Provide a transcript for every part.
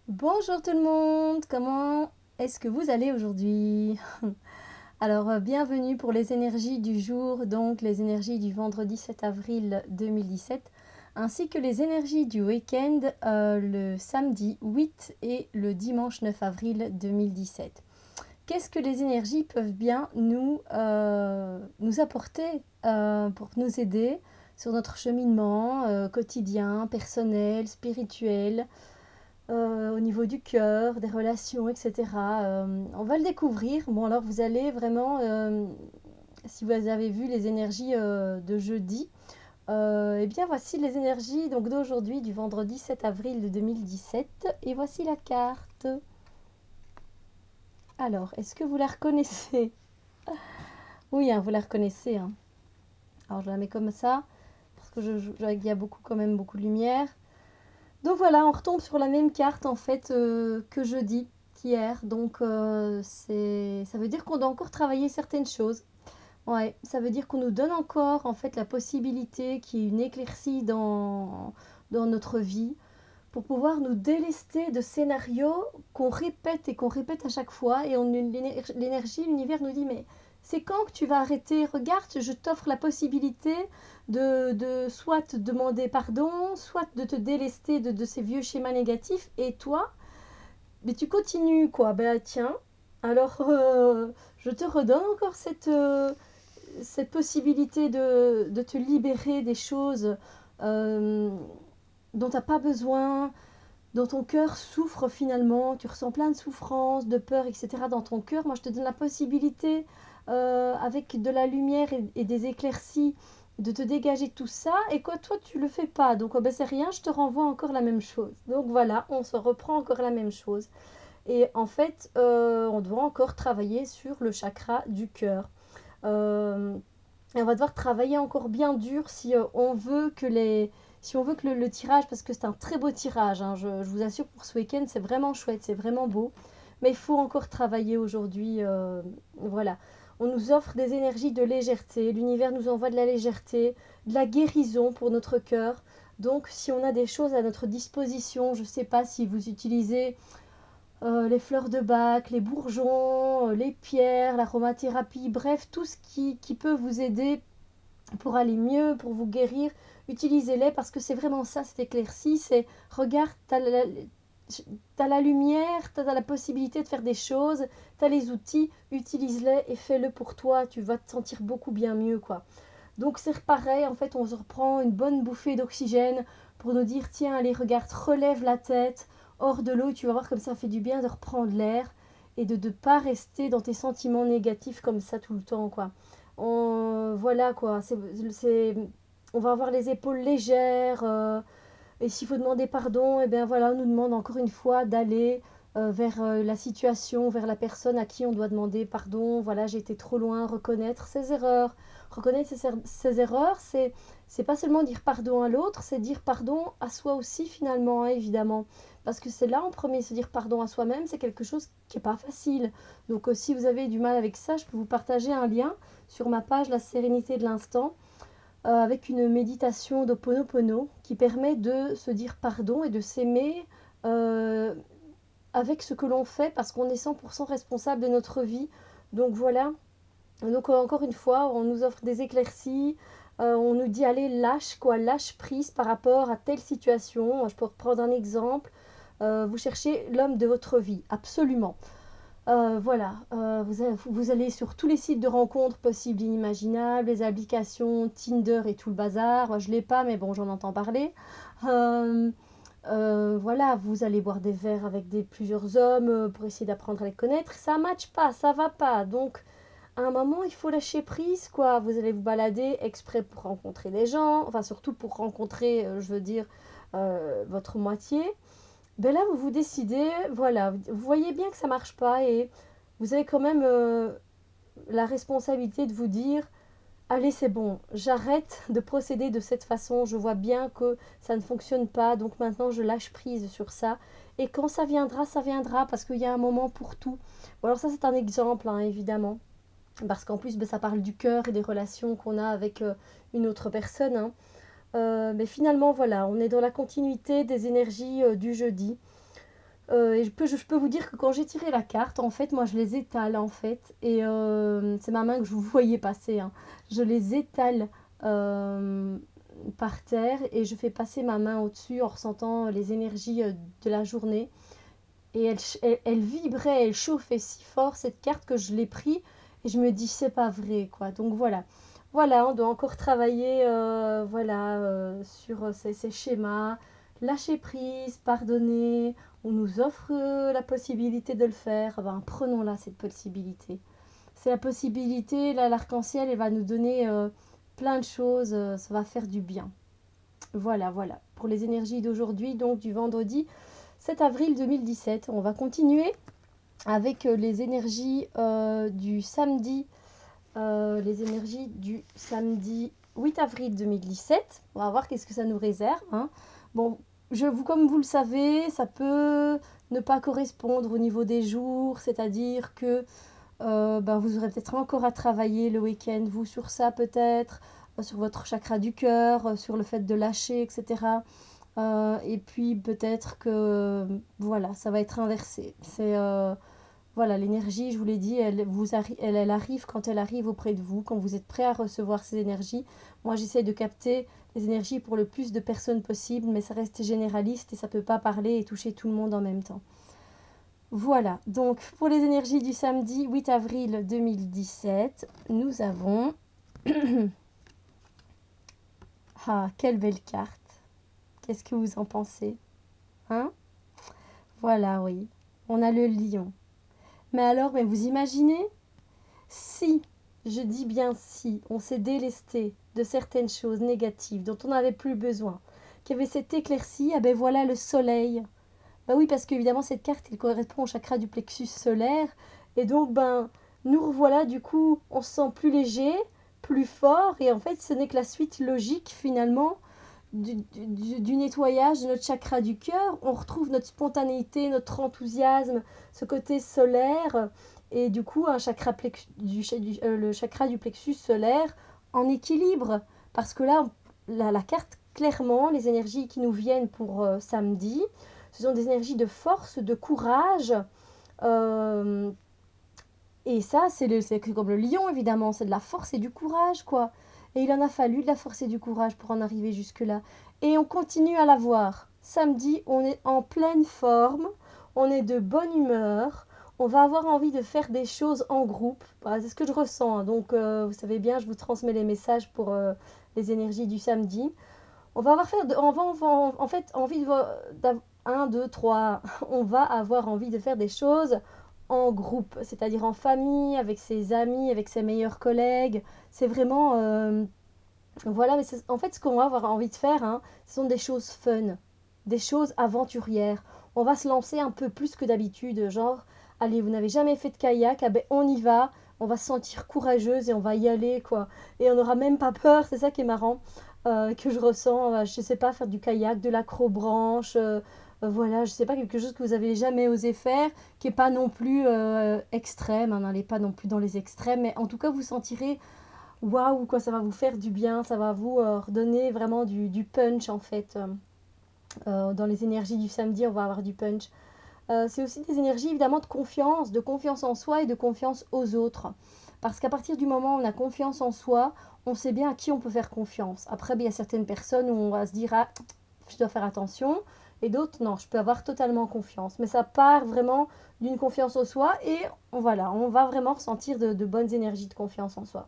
Bonjour tout le monde, comment est-ce que vous allez aujourd'hui? Alors, bienvenue pour les énergies du jour, donc les énergies du vendredi 7 avril 2017, ainsi que les énergies du week-end le samedi 8 et le dimanche 9 avril 2017. Qu'est-ce que les énergies peuvent bien nous apporter pour nous aider sur notre cheminement quotidien, personnel, spirituel, au niveau du cœur, des relations, etc. On va le découvrir. Bon, alors vous allez vraiment, si vous avez vu les énergies de jeudi, eh bien voici les énergies donc d'aujourd'hui, du vendredi 7 avril de 2017. Et voici la carte. Alors, est-ce que vous la reconnaissez? Oui, hein, vous la reconnaissez, hein. Alors, je la mets comme ça, parce que il y a beaucoup, quand même beaucoup de lumière. Donc voilà, on retombe sur la même carte en fait que jeudi, qu'hier. Donc ça veut dire qu'on doit encore travailler certaines choses. Ouais, ça veut dire qu'on nous donne encore en fait la possibilité qu'il y ait une éclaircie dans notre vie pour pouvoir nous délester de scénarios qu'on répète à chaque fois. Et l'énergie, l'univers nous dit mais c'est quand que tu vas arrêter? Regarde, je t'offre la possibilité de soit te demander pardon, soit de te délester de ces vieux schémas négatifs. Et toi, mais tu continues quoi. Ben tiens, alors je te redonne encore cette possibilité de te libérer des choses euh, dont tu n'as pas besoin, dont ton cœur souffre finalement, tu ressens plein de souffrances, de peur, etc. dans ton cœur. Moi, je te donne la possibilité, avec de la lumière et des éclaircies, de te dégager de tout ça. Et quoi, toi, tu le fais pas. Donc, oh ben, c'est rien, je te renvoie encore la même chose. Donc voilà, on se reprend encore la même chose. Et en fait, on doit encore travailler sur le chakra du cœur. Euh, et on va devoir travailler encore bien dur si on veut que si on veut que le tirage, parce que c'est un très beau tirage, hein, je vous assure pour ce week-end, c'est vraiment chouette, c'est vraiment beau. Mais il faut encore travailler aujourd'hui. Voilà. On nous offre des énergies de légèreté. L'univers nous envoie de la légèreté, de la guérison pour notre cœur. Donc, si on a des choses à notre disposition, je ne sais pas si vous utilisez les fleurs de bac, les bourgeons, les pierres, l'aromathérapie, bref, tout ce qui peut vous aider pour aller mieux, pour vous guérir, utilisez-les parce que c'est vraiment ça, cette éclaircie, c'est regarde, t'as la lumière, t'as la possibilité de faire des choses, t'as les outils, utilise-les et fais-le pour toi, tu vas te sentir beaucoup bien mieux, quoi. Donc c'est pareil, en fait, on se reprend une bonne bouffée d'oxygène pour nous dire, tiens, allez, regarde, relève la tête hors de l'eau, tu vas voir comme ça fait du bien de reprendre l'air et de ne pas rester dans tes sentiments négatifs comme ça tout le temps, quoi. Voilà, quoi, on va avoir les épaules légères, et s'il faut demander pardon, et bien voilà, on nous demande encore une fois d'aller vers la situation, vers la personne à qui on doit demander pardon. Voilà, j'ai été trop loin, reconnaître ses erreurs. Reconnaître ses erreurs, c'est pas seulement dire pardon à l'autre, c'est dire pardon à soi aussi finalement, hein, évidemment. Parce que c'est là en premier, se dire pardon à soi-même, c'est quelque chose qui n'est pas facile. Donc si vous avez du mal avec ça, je peux vous partager un lien sur ma page La Sérénité de l'instant avec une méditation d'Ho'oponopono qui permet de se dire pardon et de s'aimer euh, avec ce que l'on fait parce qu'on est 100% responsable de notre vie. Donc voilà. Donc encore une fois, on nous offre des éclaircies. On nous dit allez lâche quoi, lâche prise par rapport à telle situation. Je peux reprendre un exemple. Vous cherchez l'homme de votre vie, absolument. Voilà, vous allez sur tous les sites de rencontres possibles et inimaginables, les applications Tinder et tout le bazar. Moi, je ne l'ai pas, mais bon, j'en entends parler. Euh, voilà, vous allez boire des verres avec plusieurs hommes pour essayer d'apprendre à les connaître. Ça ne matche pas, ça va pas. Donc, à un moment, il faut lâcher prise, quoi. Vous allez vous balader exprès pour rencontrer des gens, enfin, surtout pour rencontrer, je veux dire, votre moitié. Ben là, vous vous décidez, voilà, vous voyez bien que ça marche pas et vous avez quand même la responsabilité de vous dire, allez, c'est bon, j'arrête de procéder de cette façon, je vois bien que ça ne fonctionne pas, donc maintenant je lâche prise sur ça. Et quand ça viendra, parce qu'il y a un moment pour tout. Bon, alors ça, c'est un exemple, hein, évidemment, parce qu'en plus, ben, ça parle du cœur et des relations qu'on a avec une autre personne, hein. Mais finalement, voilà, on est dans la continuité des énergies du jeudi. Et je peux vous dire que quand j'ai tiré la carte, en fait, moi je les étale en fait. Et c'est ma main que je vous voyais passer, hein. Je les étale euh, par terre et je fais passer ma main au-dessus en ressentant les énergies de la journée. Et elle vibrait, elle chauffait si fort cette carte que je l'ai pris et je me dis c'est pas vrai quoi. Donc voilà. Voilà, on doit encore travailler voilà, sur ces schémas, lâcher prise, pardonner. On nous offre la possibilité de le faire. Ben, prenons-la cette possibilité. C'est la possibilité, là l'arc-en-ciel, elle va nous donner plein de choses, ça va faire du bien. Voilà, voilà. Pour les énergies d'aujourd'hui, donc du vendredi 7 avril 2017. On va continuer avec les énergies du samedi. Les énergies du samedi 8 avril 2017. On va voir qu'est-ce que ça nous réserve, hein. Bon, comme vous le savez, ça peut ne pas correspondre au niveau des jours, c'est-à-dire que ben, vous aurez peut-être encore à travailler le week-end, vous, sur ça peut-être, sur votre chakra du cœur, sur le fait de lâcher, etc. Et puis peut-être que voilà, ça va être inversé. C'est voilà, l'énergie, je vous l'ai dit, elle arrive quand elle arrive auprès de vous, quand vous êtes prêt à recevoir ces énergies. Moi, j'essaie de capter les énergies pour le plus de personnes possible, mais ça reste généraliste et ça ne peut pas parler et toucher tout le monde en même temps. Voilà, donc pour les énergies du samedi 8 avril 2017, nous avons... Ah, quelle belle carte. Qu'est-ce que vous en pensez? Hein? Voilà, oui. On a le lion. Mais alors, mais vous imaginez si, je dis bien si, on s'est délesté de certaines choses négatives dont on n'avait plus besoin, qu'il y avait cette éclaircie, ah ben voilà le soleil. Bah oui, parce qu'évidemment, cette carte, elle correspond au chakra du plexus solaire. Et donc, ben, nous revoilà, du coup, on se sent plus léger, plus fort. Et en fait, ce n'est que la suite logique, finalement, du nettoyage de notre chakra du cœur. On retrouve notre spontanéité, notre enthousiasme, ce côté solaire. Et du coup, le chakra du plexus solaire en équilibre. Parce que là, la carte, clairement, les énergies qui nous viennent pour samedi, ce sont des énergies de force, de courage. Euh, et ça, c'est comme le lion, évidemment. C'est de la force et du courage, quoi. Et il en a fallu de la force et du courage pour en arriver jusque-là. Et on continue à l'avoir. Samedi, on est en pleine forme. On est de bonne humeur. On va avoir envie de faire des choses en groupe. Voilà, c'est ce que je ressens, hein. Donc, vous savez bien, je vous transmets les messages pour les énergies du samedi. On va en fait envie de 1, 2, 3. On va avoir envie de faire des choses en groupe, c'est-à-dire en famille, avec ses amis, avec ses meilleurs collègues. C'est vraiment voilà, mais en fait ce qu'on va avoir envie de faire, hein, ce sont des choses fun, des choses aventurières. On va se lancer un peu plus que d'habitude, genre allez, vous n'avez jamais fait de kayak, ah ben on y va. On va se sentir courageuse et on va y aller, quoi. Et on n'aura même pas peur, c'est ça qui est marrant, que je ressens. Je sais pas, faire du kayak, de l'accrobranche, voilà, je sais pas, quelque chose que vous avez jamais osé faire, qui est pas non plus extrême, hein, n'allez pas non plus dans les extrêmes, mais en tout cas, vous sentirez, waouh, quoi, ça va vous faire du bien, ça va vous redonner vraiment du punch, en fait. Dans les énergies du samedi, on va avoir du punch. C'est aussi des énergies évidemment de confiance en soi et de confiance aux autres. Parce qu'à partir du moment où on a confiance en soi, on sait bien à qui on peut faire confiance. Après, il y a certaines personnes où on va se dire, ah, je dois faire attention, et d'autres, non, je peux avoir totalement confiance. Mais ça part vraiment d'une confiance en soi, et voilà, on va vraiment ressentir de bonnes énergies de confiance en soi.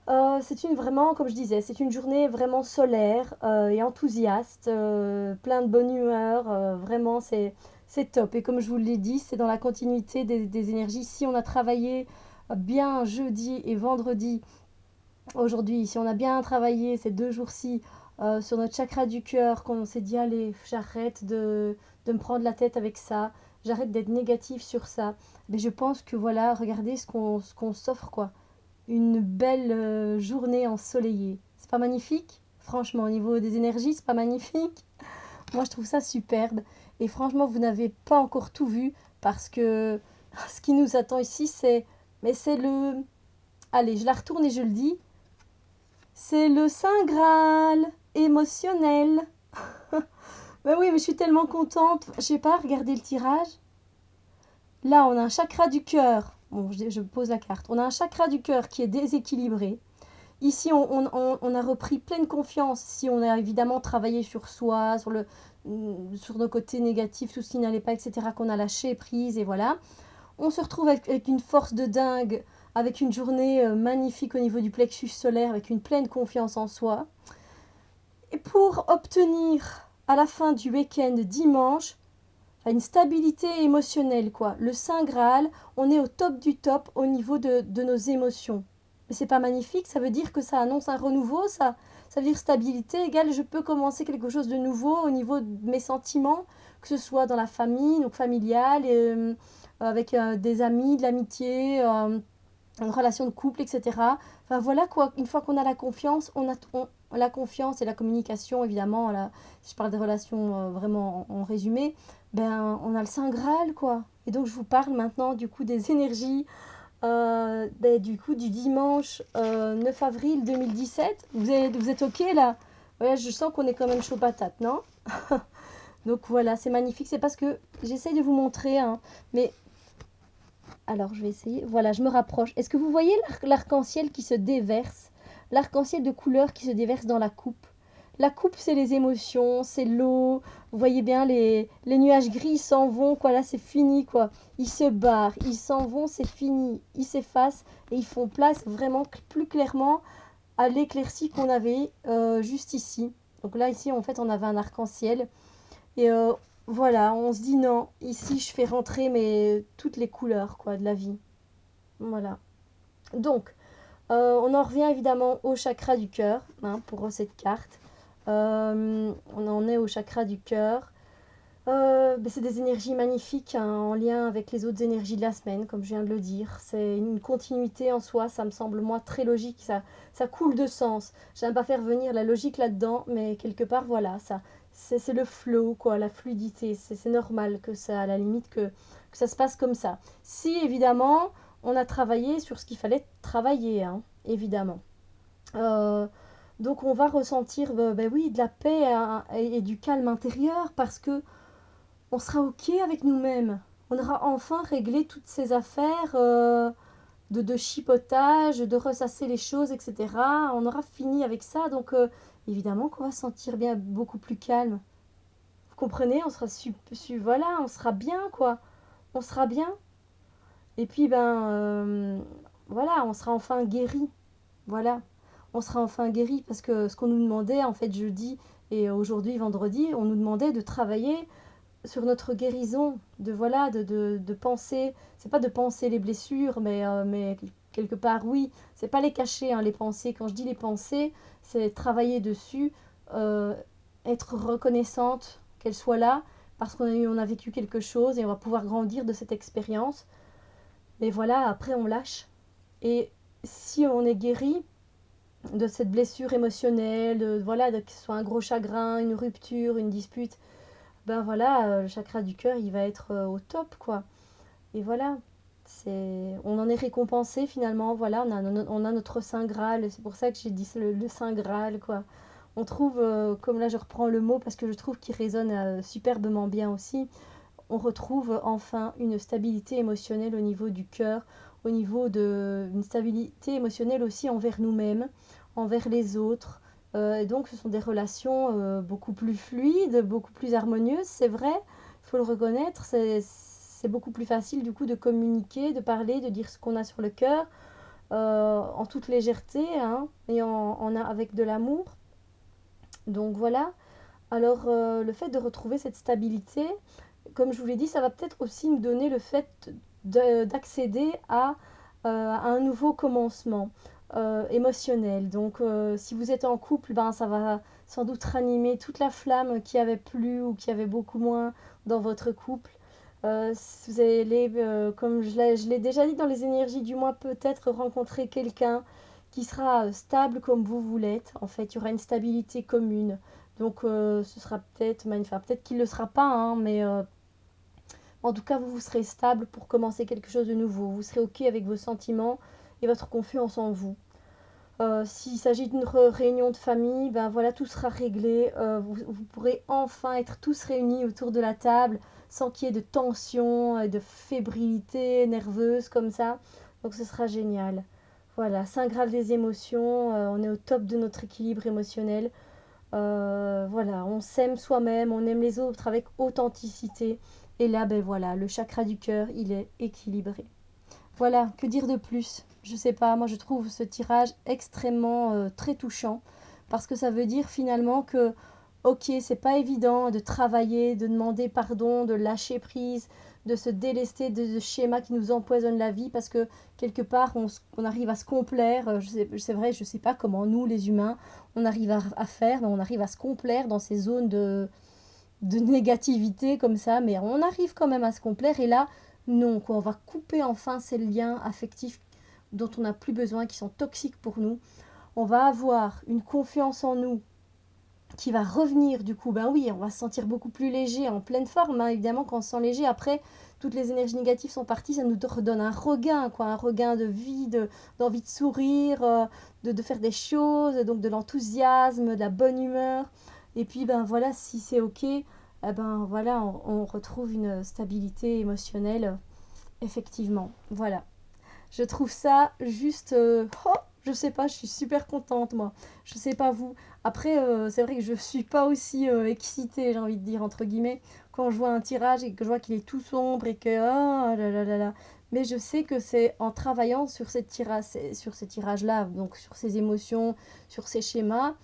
Vraiment, comme je disais, c'est une journée vraiment solaire et enthousiaste, plein de bonne humeur, vraiment c'est top. Et comme je vous l'ai dit, c'est dans la continuité des énergies. Si on a travaillé bien jeudi et vendredi, aujourd'hui, si on a bien travaillé ces 2 jours-ci sur notre chakra du cœur, qu'on s'est dit, allez, j'arrête de me prendre la tête avec ça, j'arrête d'être négatif sur ça, mais je pense que voilà, regardez ce qu'on s'offre, quoi, une belle journée ensoleillée. C'est pas magnifique? Franchement, au niveau des énergies, c'est pas magnifique? Moi, je trouve ça superbe. Et franchement, vous n'avez pas encore tout vu parce que ce qui nous attend ici, c'est... Mais c'est le... Allez, je la retourne et je le dis. C'est le Saint Graal émotionnel. Bah oui, mais je suis tellement contente. Je sais pas, regardez le tirage. Là, on a un chakra du cœur. Bon, je pose la carte. On a un chakra du cœur qui est déséquilibré. Ici, on a repris pleine confiance si on a évidemment travaillé sur soi, sur nos côtés négatifs, tout ce qui n'allait pas, etc., qu'on a lâché prise, et voilà. On se retrouve avec une force de dingue, avec une journée magnifique au niveau du plexus solaire, avec une pleine confiance en soi. Et pour obtenir à la fin du week-end dimanche, une stabilité émotionnelle, quoi. Le Saint Graal, on est au top du top au niveau de nos émotions. Mais c'est pas magnifique, ça veut dire que ça annonce un renouveau, ça veut dire stabilité égale je peux commencer quelque chose de nouveau au niveau de mes sentiments, que ce soit dans la famille, donc familiale, avec des amis, de l'amitié, une relation de couple, etc. Enfin voilà quoi, une fois qu'on a la confiance, la confiance et la communication, évidemment, là, si je parle des relations vraiment en résumé, ben on a le Saint Graal quoi. Et donc je vous parle maintenant du coup des énergies du coup du dimanche 9 avril 2017. Vous êtes ok là? Ouais, je sens qu'on est quand même chaud patate, non? Donc voilà, c'est magnifique, c'est parce que j'essaye de vous montrer, hein, mais alors, je vais essayer. Voilà, je me rapproche. Est-ce que vous voyez l'arc-en-ciel qui se déverse? L'arc-en-ciel de couleur qui se déverse dans la coupe. La coupe, c'est les émotions, c'est l'eau. Vous voyez bien, les nuages gris ils s'en vont, quoi. Là, c'est fini, quoi. Ils se barrent, ils s'en vont, c'est fini. Ils s'effacent et ils font place vraiment plus clairement à l'éclaircie qu'on avait juste ici. Donc là, ici, en fait, on avait un arc-en-ciel. Et voilà, on se dit non, ici je fais rentrer toutes les couleurs quoi, de la vie. Voilà. Donc, on en revient évidemment au chakra du cœur hein, pour cette carte. On en est au chakra du cœur. C'est des énergies magnifiques hein, en lien avec les autres énergies de la semaine, comme je viens de le dire. C'est une continuité en soi, ça me semble moi très logique, ça coule de sens. J'aime pas faire venir la logique là-dedans, mais quelque part voilà, c'est le flow, quoi, la fluidité. C'est normal que ça, à la limite, que ça se passe comme ça. Si évidemment on a travaillé sur ce qu'il fallait travailler, hein, évidemment. Euh, donc on va ressentir, oui, de la paix hein, et du calme intérieur parce que on sera ok avec nous-mêmes. On aura enfin réglé toutes ces affaires de chipotage, de ressasser les choses, etc. On aura fini avec ça, donc évidemment qu'on va se sentir bien, beaucoup plus calme. Vous comprenez? On sera voilà, on sera bien, quoi. On sera bien. Et puis, voilà, on sera enfin guéri. Voilà. On sera enfin guéri parce que ce qu'on nous demandait, en fait, jeudi et aujourd'hui, vendredi, on nous demandait de travailler sur notre guérison, de voilà, de penser, c'est pas de penser les blessures, mais quelque part, oui, c'est pas les cacher, hein, les pensées. Quand je dis les pensées, c'est travailler dessus, euh, être reconnaissante qu'elles soient là, parce on a vécu quelque chose et on va pouvoir grandir de cette expérience. Mais voilà, après on lâche. Et si on est guéri de cette blessure émotionnelle, voilà, que ce soit un gros chagrin, une rupture, une dispute, ben voilà, le chakra du cœur, il va être au top, quoi. Et voilà, on en est récompensé finalement. Voilà, on a notre Saint Graal. C'est pour ça que j'ai dit le Saint Graal, quoi. On trouve, comme là je reprends le mot parce que je trouve qu'il résonne superbement bien aussi, on retrouve enfin une stabilité émotionnelle au niveau du cœur, au niveau une stabilité émotionnelle aussi envers nous-mêmes, envers les autres. Et donc ce sont des relations beaucoup plus fluides, beaucoup plus harmonieuses, c'est vrai, il faut le reconnaître, c'est beaucoup plus facile du coup de communiquer, de parler, de dire ce qu'on a sur le cœur, en toute légèreté, hein, et avec de l'amour. Donc voilà, alors le fait de retrouver cette stabilité, comme je vous l'ai dit, ça va peut-être aussi nous donner le fait d'accéder à un nouveau commencement émotionnel. Donc, si vous êtes en couple, ben, ça va sans doute ranimer toute la flamme qui avait plus ou qui avait beaucoup moins dans votre couple. Si vous allez, comme je l'ai déjà dit dans les énergies, du moins peut-être rencontrer quelqu'un qui sera stable comme vous l'êtes. En fait, il y aura une stabilité commune. Donc, ce sera peut-être, enfin, peut-être qu'il ne le sera pas, hein, mais en tout cas, vous serez stable pour commencer quelque chose de nouveau. Vous serez OK avec vos sentiments et votre confiance en vous. S'il s'agit d'une réunion de famille, ben voilà, tout sera réglé. Vous pourrez enfin être tous réunis autour de la table sans qu'il y ait de tension et de fébrilité nerveuse comme ça. Donc ce sera génial. Voilà, Saint Graal des émotions, on est au top de notre équilibre émotionnel. Voilà, on s'aime soi-même, on aime les autres avec authenticité. Et là, ben voilà, le chakra du cœur, il est équilibré. Voilà, que dire de plus? Je sais pas, moi je trouve ce tirage extrêmement très touchant parce que ça veut dire finalement que ok, c'est pas évident de travailler, de demander pardon, de lâcher prise, de se délester de ce schéma qui nous empoisonne la vie parce que quelque part on arrive à se complaire. C'est vrai, je sais pas comment nous les humains on arrive à faire, mais on arrive à se complaire dans ces zones de négativité comme ça, mais on arrive quand même à se complaire. Et là, non, quoi, on va couper enfin ces liens affectifs dont on n'a plus besoin, qui sont toxiques pour nous. On va avoir une confiance en nous qui va revenir du coup. Ben oui, on va se sentir beaucoup plus léger, en pleine forme, hein. Évidemment, quand on se sent léger, après, toutes les énergies négatives sont parties, ça nous redonne un regain, quoi, un regain de vie, d'envie de sourire, de faire des choses, donc de l'enthousiasme, de la bonne humeur. Et puis, ben voilà, si c'est ok, eh ben voilà, on retrouve une stabilité émotionnelle, effectivement. Voilà. Je trouve ça juste. Oh, je sais pas, je suis super contente, moi. Je sais pas vous. Après, c'est vrai que je suis pas aussi excitée, j'ai envie de dire, entre guillemets, quand je vois un tirage et que je vois qu'il est tout sombre et que. Oh là là là là. Mais je sais que c'est en travaillant sur ces tirages-là, donc sur ces émotions, sur ces schémas,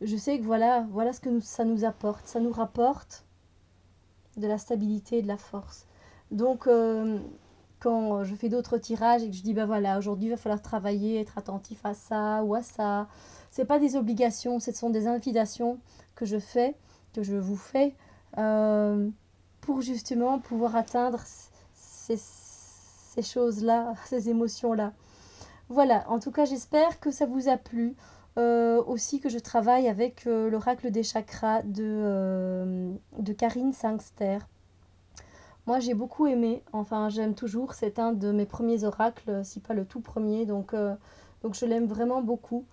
je sais que voilà ce que ça nous apporte. Ça nous rapporte de la stabilité et de la force. Donc, quand je fais d'autres tirages et que je dis, bah voilà, aujourd'hui il va falloir travailler, être attentif à ça ou à ça, c'est pas des obligations, ce sont des invitations que je fais, que je vous fais, euh, pour justement pouvoir atteindre ces choses-là, ces émotions-là. Voilà, en tout cas, j'espère que ça vous a plu. Aussi que je travaille avec l'oracle des chakras de Karine Sangster. Moi, j'ai beaucoup aimé, enfin, j'aime toujours, c'est un de mes premiers oracles, si pas le tout premier, donc je l'aime vraiment beaucoup.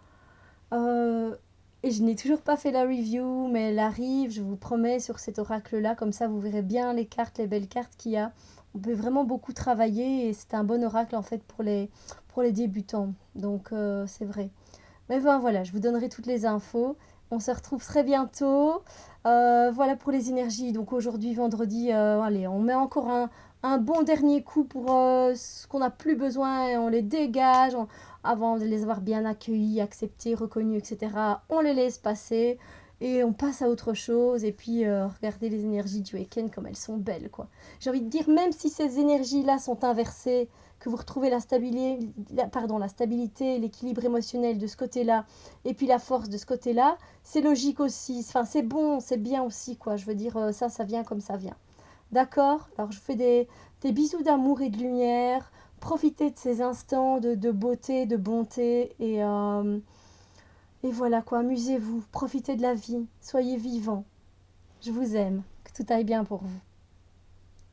Euh, et je n'ai toujours pas fait la review, mais elle arrive, je vous promets, sur cet oracle-là, comme ça vous verrez bien les cartes, les belles cartes qu'il y a. On peut vraiment beaucoup travailler et c'est un bon oracle en fait pour les débutants, donc c'est vrai. Mais ben voilà, je vous donnerai toutes les infos. On se retrouve très bientôt. Voilà pour les énergies. Donc aujourd'hui, vendredi, allez, on met encore un bon dernier coup pour ce qu'on n'a plus besoin et on les dégage avant de les avoir bien accueillis, acceptés, reconnus, etc. On les laisse passer et on passe à autre chose. Et puis, regardez les énergies du week-end comme elles sont belles, quoi. J'ai envie de dire, même si ces énergies-là sont inversées, que vous retrouvez la stabilité, l'équilibre émotionnel de ce côté-là, et puis la force de ce côté-là, c'est logique aussi. Enfin, c'est bon, c'est bien aussi, quoi. Je veux dire, ça vient comme ça vient. D'accord? Alors, je vous fais des bisous d'amour et de lumière. Profitez de ces instants de beauté, de bonté. Et voilà, quoi. Amusez-vous. Profitez de la vie. Soyez vivants. Je vous aime. Que tout aille bien pour vous.